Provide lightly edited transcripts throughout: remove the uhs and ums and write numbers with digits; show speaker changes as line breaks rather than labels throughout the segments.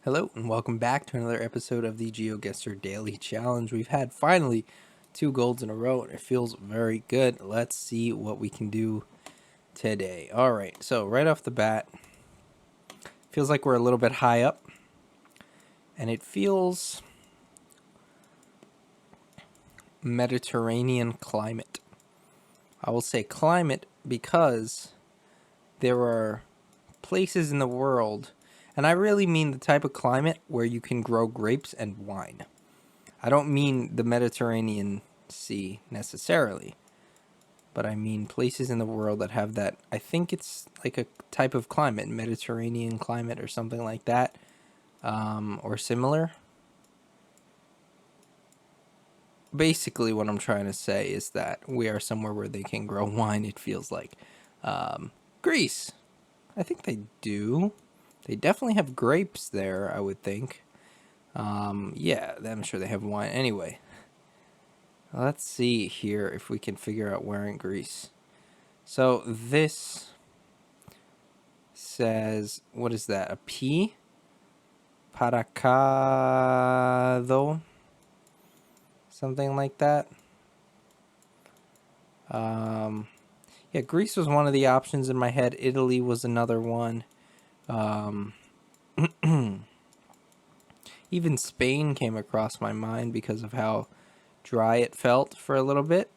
Hello and welcome back to another episode of the Geoguessr Daily Challenge. We've had finally 2 golds in a row and it feels very good. Let's see what we can do today. Alright, so right off the bat, feels like we're a little bit high up and it feels Mediterranean climate. I will say climate because there are places in the world, and I really mean the type of climate where you can grow grapes and wine. I don't mean the Mediterranean Sea necessarily, but I mean places in the world that have that. I think it's like a type of climate, Mediterranean climate or something like that, or similar. Basically, what I'm trying to say is that we are somewhere where they can grow wine, it feels like. Greece. I think they do. They definitely have grapes there, I would think. Yeah, I'm sure they have wine. Anyway, let's see here if we can figure out where in Greece. So this says, what is that? A P? Paracado? Something like that. Yeah, Greece was one of the options in my head. Italy was another one. Even Spain came across my mind because of how dry it felt for a little bit.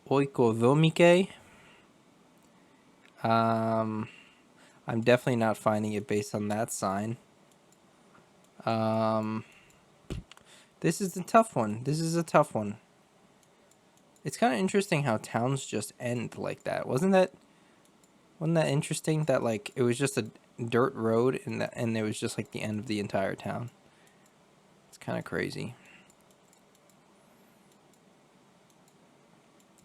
Oikodomike. I'm definitely not finding it based on that sign. This is a tough one. It's kind of interesting how towns just end like that. Wasn't that interesting that like it was just a dirt road and it was just like the end of the entire town. It's kind of crazy.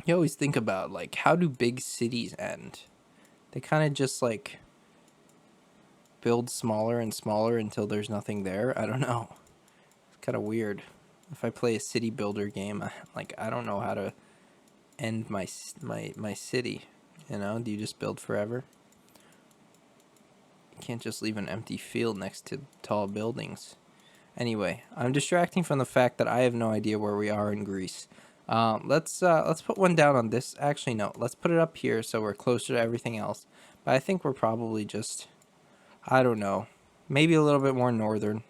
You always think about like how do big cities end? They kind of just like build smaller and smaller until there's nothing there. I don't know. It's kind of weird. If I play a city builder game, I don't know how to end my city. You know, do you just build forever? You can't just leave an empty field next to tall buildings. Anyway, I'm distracting from the fact that I have no idea where we are in Greece. Let's put one down on this. Actually, no. Let's put it up here so we're closer to everything else. But I think we're probably just, I don't know, maybe a little bit more northern.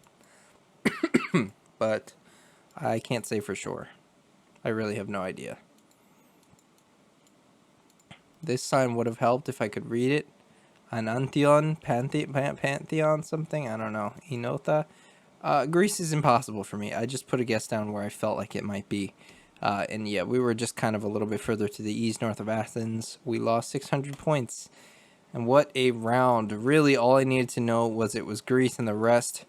But I can't say for sure. I really have no idea. This sign would have helped if I could read it. Anantion, Pantheon, something? I don't know. Enotha. Greece is impossible for me. I just put a guess down where I felt like it might be. And yeah, we were just kind of a little bit further to the east, north of Athens. We lost 600 points. And what a round. Really, all I needed to know was it was Greece, and the rest,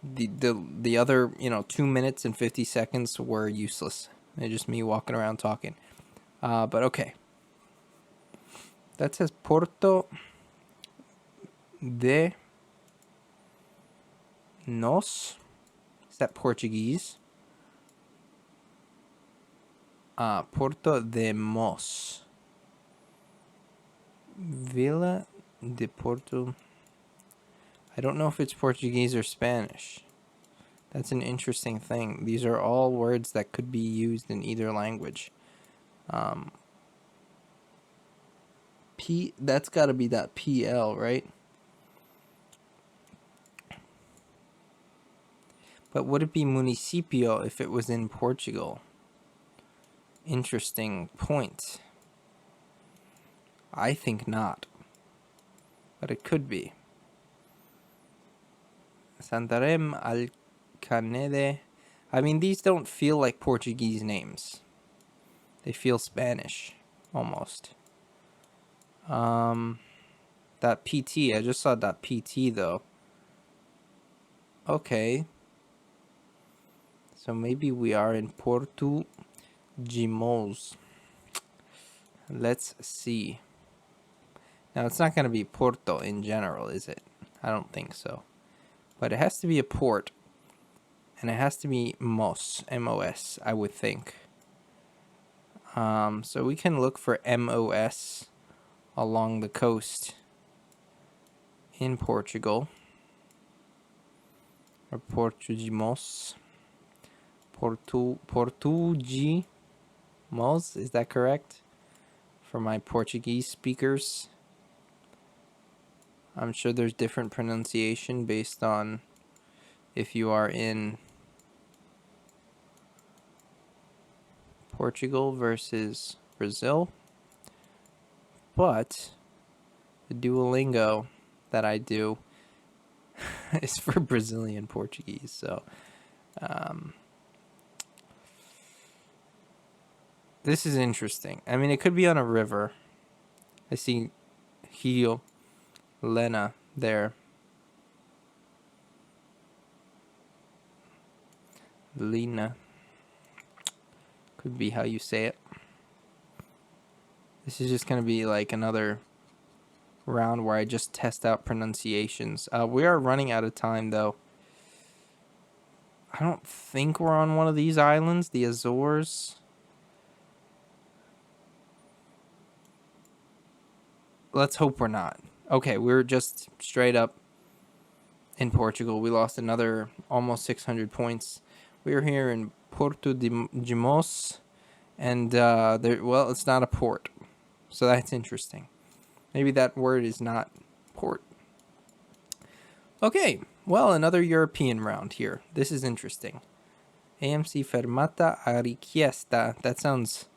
the other, 2 minutes and 50 seconds were useless. It's just me walking around talking. But okay. That says Porto de Nos. Is that Portuguese? Porto de Mos. Villa de Porto. I don't know if it's Portuguese or Spanish. That's an interesting thing. These are all words that could be used in either language. That's got to be that PL, right? But would it be municipio if it was in Portugal? Interesting point. I think not. But it could be. Santarém, Alcanede. I mean, these don't feel like Portuguese names. They feel Spanish, almost. That PT, I just saw that PT though. Okay. So maybe we are in Porto Gimos. Let's see. Now, it's not going to be Porto in general, is it? I don't think so. But it has to be a port. And it has to be MOS, M-O-S, I would think. So we can look for MOS along the coast in Portugal. Or Portugimos. Portugimos, is that correct? For my Portuguese speakers. I'm sure there's different pronunciation based on if you are in Portugal versus Brazil. But the Duolingo that I do is for Brazilian Portuguese. So this is interesting. I mean, it could be on a river. I see Rio Lena there. Lena. Could be how you say it. This is just going to be like another round where I just test out pronunciations. We are running out of time, though. I don't think we're on one of these islands, the Azores. Let's hope we're not. Okay, we're just straight up in Portugal. We lost another almost 600 points. We're here in Porto de Gimos, and well, it's not a port, so that's interesting. Maybe that word is not port. Okay, well, another European round here. This is interesting. AMC Fermata a Richiesta. That sounds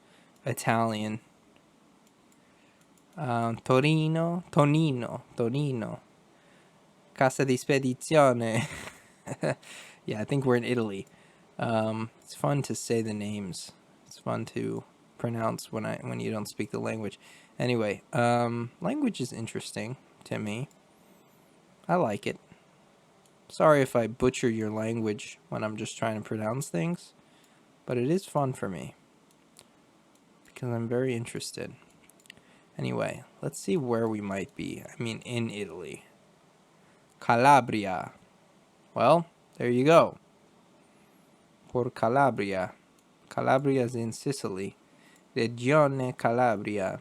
Italian. Tonino. Casa di Spedizione. Yeah, I think we're in Italy. It's fun to say the names. It's fun to pronounce when you don't speak the language. Anyway, language is interesting to me. I like it. Sorry if I butcher your language when I'm just trying to pronounce things, but it is fun for me because I'm very interested. Anyway, let's see where we might be. I mean, in Italy. Calabria. Well, there you go. Por Calabria. Calabria is in Sicily. Regione Calabria.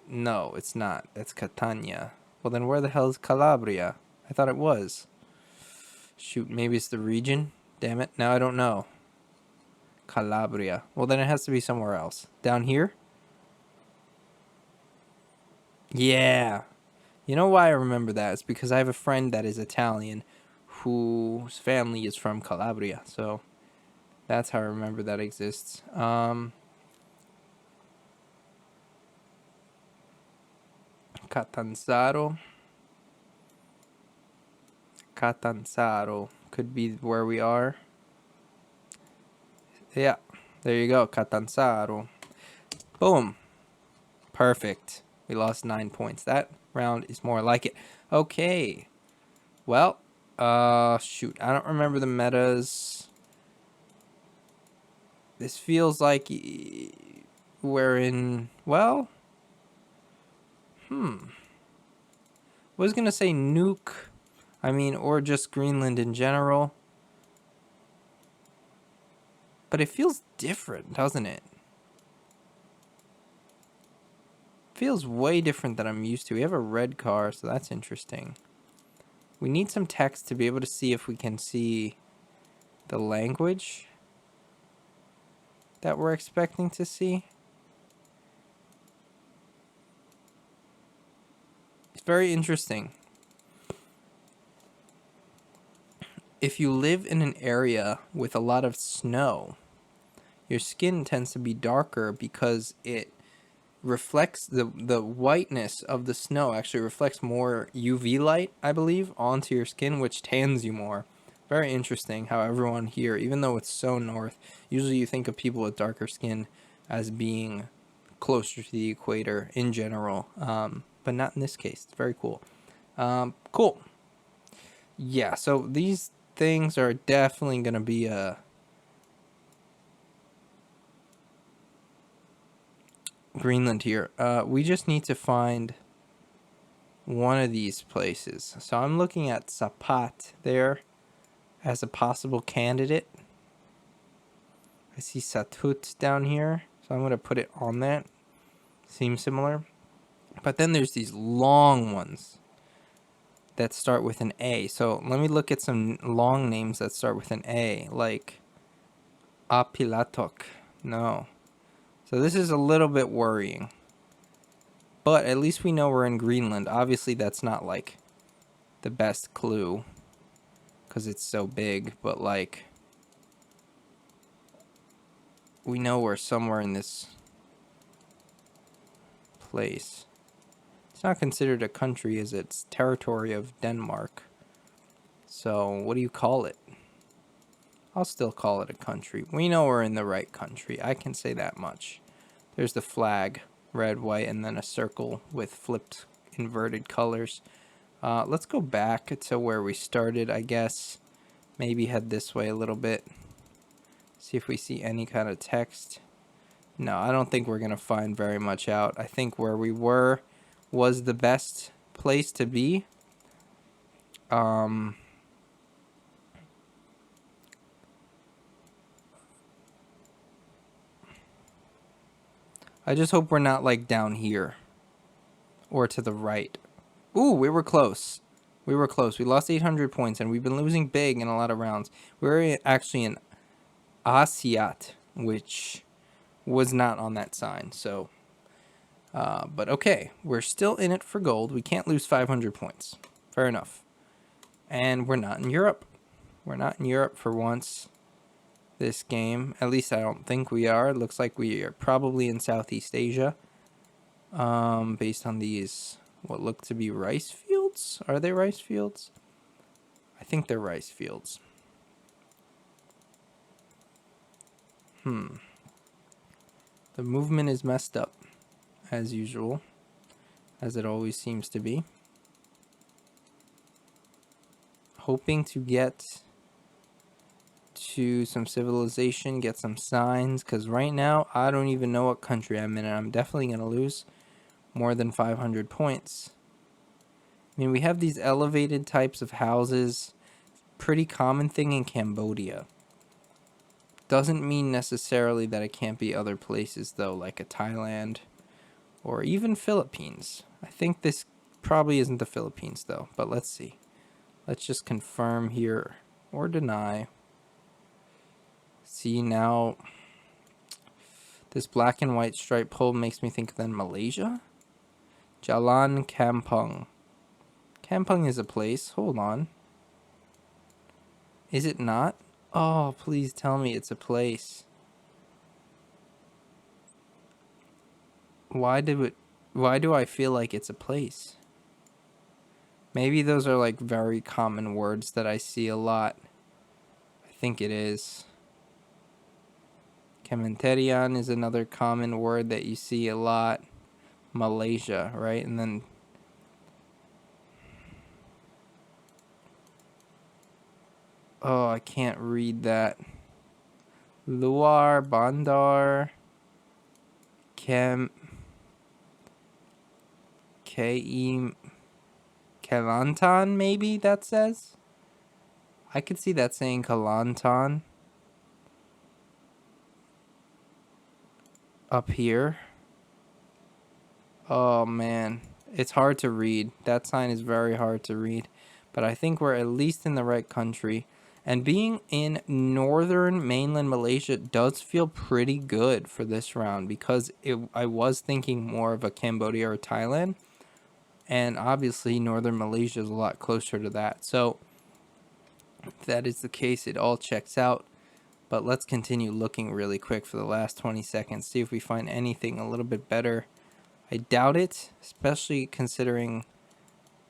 No, it's not. That's Catania. Well, then where the hell is Calabria? I thought it was. Shoot, maybe it's the region? Damn it, now I don't know. Calabria. Well, then it has to be somewhere else. Down here? Yeah. You know why I remember that? It's because I have a friend that is Italian whose family is from Calabria. So that's how I remember that exists. Catanzaro. Catanzaro could be where we are. Yeah, there you go, Catanzaro. Boom. Perfect. We lost 9 points. That round is more like it. Okay. Well, shoot. I don't remember the metas. This feels like we're in, well, I was going to say Nuke. I mean, or just Greenland in general. But it feels different, doesn't it? Feels way different than I'm used to. We have a red car, so that's interesting. We need some text to be able to see if we can see the language that we're expecting to see. It's very interesting. If you live in an area with a lot of snow, your skin tends to be darker because it reflects the whiteness of the snow actually reflects more UV light, I believe, onto your skin, which tans you more. Very interesting how everyone here, even though it's so north, usually you think of people with darker skin as being closer to the equator in general, but not in this case. It's very cool. Cool. Yeah, so these things are definitely going to be Greenland here. We just need to find one of these places. So I'm looking at Sapat there as a possible candidate. I see Satut down here, so I'm going to put it on that. Seems similar. But then there's these long ones that start with an A. So let me look at some long names that start with an A, like Apilatok. No. So this is a little bit worrying. But at least we know we're in Greenland. Obviously, that's not like the best clue because it's so big, but like we know we're somewhere in this place. It's not considered a country as it's territory of Denmark. So what do you call it? I'll still call it a country. We know we're in the right country. I can say that much. There's the flag, red, white, and then a circle with flipped inverted colors. Let's go back to where we started, I guess. Maybe head this way a little bit. See if we see any kind of text. No, I don't think we're going to find very much out. I think where we were was the best place to be. I just hope we're not like down here or to the right. Ooh, we were close. We were close. We lost 800 points and we've been losing big in a lot of rounds. We're actually in Asiat, which was not on that sign. So, but okay, we're still in it for gold. We can't lose 500 points. Fair enough. And we're not in Europe. We're not in Europe for once this game. At least I don't think we are. It looks like we are probably in Southeast Asia. Based on these, what look to be rice fields. Are they rice fields? I think they're rice fields. The movement is messed up, as usual, as it always seems to be. Hoping to get to some civilization, get some signs, because right now I don't even know what country I'm in, and I'm definitely going to lose more than 500 points. I mean, we have these elevated types of houses, pretty common thing in Cambodia. Doesn't mean necessarily that it can't be other places, though, like a Thailand or even Philippines. I think this probably isn't the Philippines, though, but let's see. Let's just confirm here or deny. See, now this black and white striped pole makes me think then Malaysia? Jalan Kampung. Kampung is a place. Hold on. Is it not? Oh, please tell me it's a place. Why do I feel like it's a place? Maybe those are like very common words that I see a lot. I think it is. Kementerian is another common word that you see a lot. Malaysia, right? And then oh, I can't read that. Luar, Bandar, Kelantan, maybe that says? I could see that saying Kelantan. Up here. Oh man, it's hard to read. That sign is very hard to read. But I think we're at least in the right country. And being in northern mainland Malaysia does feel pretty good for this round because I was thinking more of a Cambodia or Thailand. And obviously northern Malaysia is a lot closer to that. So if that is the case, it all checks out. But let's continue looking really quick for the last 20 seconds. See if we find anything a little bit better. I doubt it, especially considering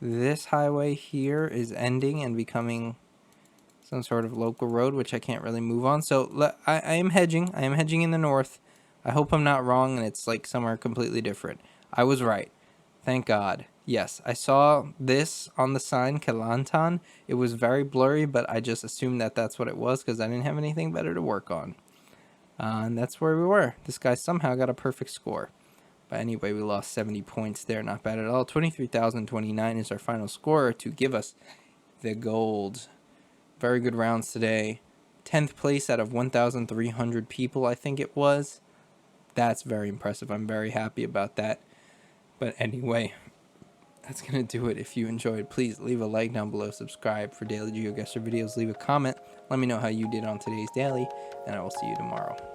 this highway here is ending and becoming some sort of local road, which I can't really move on. So I am hedging. I am hedging in the north. I hope I'm not wrong and it's like somewhere completely different. I was right. Thank God. Yes, I saw this on the sign, Kelantan. It was very blurry, but I just assumed that that's what it was because I didn't have anything better to work on. And that's where we were. This guy somehow got a perfect score. But anyway, we lost 70 points there. Not bad at all. 23,029 is our final score to give us the gold. Very good rounds today. 10th place out of 1,300 people, I think it was. That's very impressive. I'm very happy about that. But anyway, that's going to do it. If you enjoyed, please leave a like down below, subscribe for daily Geoguessr videos, leave a comment, let me know how you did on today's daily, and I will see you tomorrow.